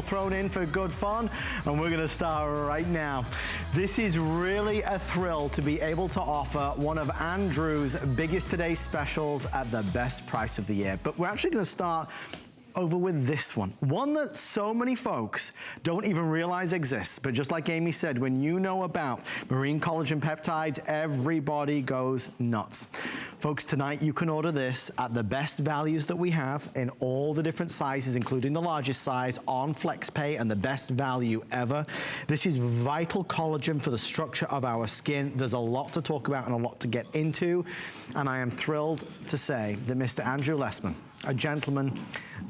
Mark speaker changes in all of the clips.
Speaker 1: Thrown in for good fun, and we're going to start right now. This is really a thrill to be able to offer one of Andrew's biggest today specials at the best price of the year. But we're actually going to start over with this one that so many folks don't even realize exists. But just like Amy said, when you know about marine collagen peptides, everybody goes nuts. Folks, tonight you can order this at the best values that we have in all the different sizes, including the largest size on FlexPay, and the best value ever. This is vital collagen for the structure of our skin. There's a lot to talk about and a lot to get into, and I am thrilled to say that Mr. Andrew Lessman, a gentleman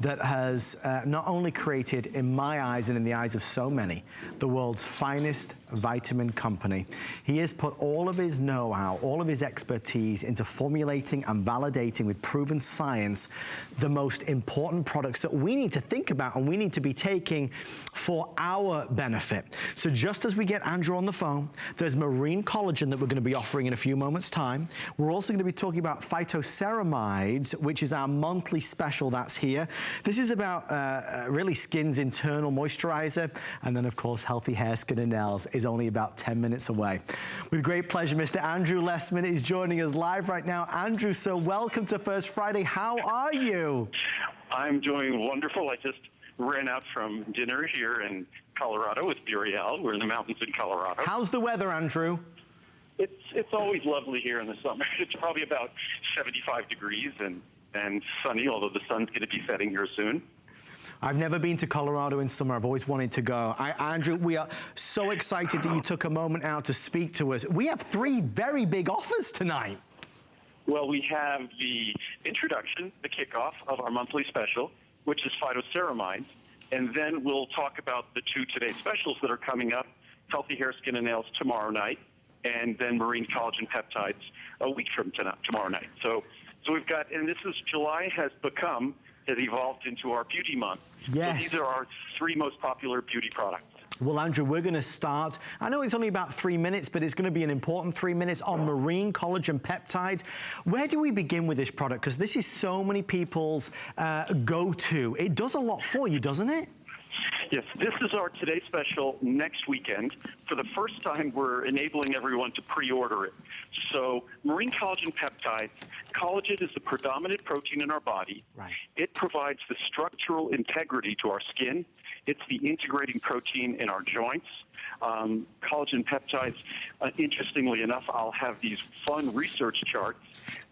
Speaker 1: that has not only created, in my eyes and in the eyes of so many, the world's finest vitamin company. He has put all of his know-how, all of his expertise into formulating and validating with proven science the most important products that we need to think about and we need to be taking for our benefit. So just as we get Andrew on the phone, there's marine collagen that we're going to be offering in a few moments' time. We're also going to be talking about phytoceramides, which is our monthly special that's here. This is about really skin's internal moisturizer, and then of course healthy hair, skin and nails is only about 10 minutes away. With great pleasure, Mr. Andrew Lessman is joining us live right now. Andrew, so welcome to First Friday. How are you?
Speaker 2: I'm doing wonderful. I just ran out from dinner here in Colorado with Burial. We're in the mountains in Colorado.
Speaker 1: How's the weather, Andrew?
Speaker 2: It's always lovely here in the summer. It's probably about 75 degrees and sunny, although the sun's going to be setting here soon.
Speaker 1: I've never been to Colorado in summer. I've always wanted to go. Andrew, we are so excited that you took a moment out to speak to us. We have 3 very big offers tonight.
Speaker 2: Well, we have the introduction, the kickoff of our monthly special, which is phytoceramides, and then we'll talk about the 2 today specials that are coming up, healthy hair, skin, and nails tomorrow night, and then marine collagen peptides a week from tomorrow night. So we've got, and this is July has evolved into our beauty month.
Speaker 1: Yes.
Speaker 2: So these are our 3 most popular beauty products.
Speaker 1: Well, Andrew, we're going to start. I know it's only about 3 minutes, but it's going to be an important 3 minutes on marine collagen peptides. Where do we begin with this product? Because this is so many people's go-to. It does a lot for you, doesn't it?
Speaker 2: Yes, this is our Today Special next weekend. For the first time, we're enabling everyone to pre-order it. So marine collagen peptides, collagen is the predominant protein in our body.
Speaker 1: Right.
Speaker 2: It provides the structural integrity to our skin. It's the integrating protein in our joints. Collagen peptides, interestingly enough, I'll have these fun research charts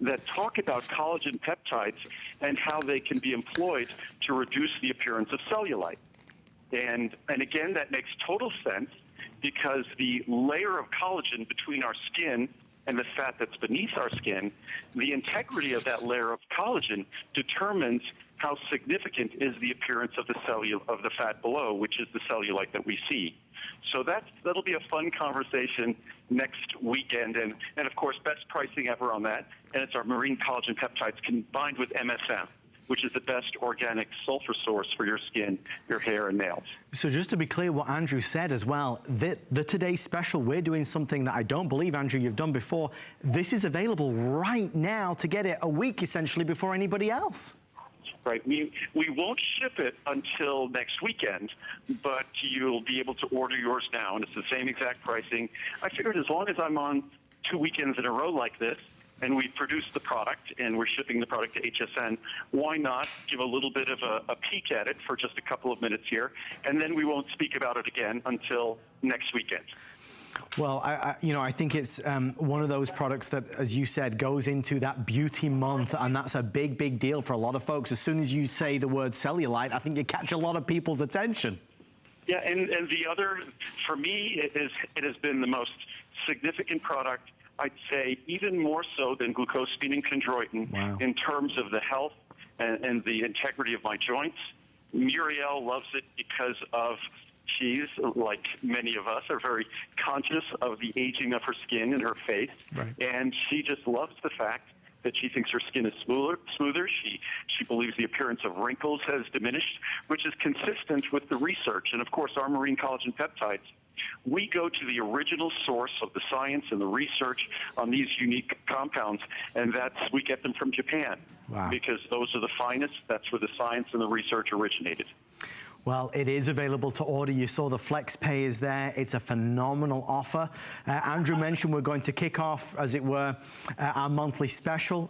Speaker 2: that talk about collagen peptides and how they can be employed to reduce the appearance of cellulite. And again, that makes total sense because the layer of collagen between our skin and the fat that's beneath our skin, the integrity of that layer of collagen determines how significant is the appearance of the fat below, which is the cellulite that we see. So that'll be a fun conversation next weekend, and of course, best pricing ever on that. And it's our marine collagen peptides combined with MSM, which is the best organic sulfur source for your skin, your hair, and nails. So
Speaker 1: just to be clear what Andrew said as well, the Today Special, we're doing something that I don't believe, Andrew, you've done before. This is available right now to get it a week, essentially, before anybody else.
Speaker 2: Right. We won't ship it until next weekend, but you'll be able to order yours now, and it's the same exact pricing. I figured as long as I'm on 2 weekends in a row like this, and we produce the product and we're shipping the product to HSN, why not give a little bit of a peek at it for just a couple of minutes here, and then we won't speak about it again until next weekend.
Speaker 1: Well, I think it's one of those products that, as you said, goes into that beauty month, and that's a big, big deal for a lot of folks. As soon as you say the word cellulite, I think you catch a lot of people's attention.
Speaker 2: Yeah, and the other, for me, it has been the most significant product, I'd say, even more so than glucosamine and chondroitin.
Speaker 1: Wow. In
Speaker 2: terms of the health and the integrity of my joints. Muriel loves it because of she's, like many of us, are very conscious of the aging of her skin and her face.
Speaker 1: Right.
Speaker 2: And she just loves the fact that she thinks her skin is smoother. She believes the appearance of wrinkles has diminished, which is consistent with the research. And, of course, our marine collagen peptides, we go to the original source of the science and the research on these unique compounds, and we get them from Japan.
Speaker 1: Wow.
Speaker 2: Because those are the finest. That's where the science and the research originated.
Speaker 1: Well, it is available to order. You saw the flex pay is there. It's a phenomenal offer. Andrew mentioned we're going to kick off, as it were, our monthly special.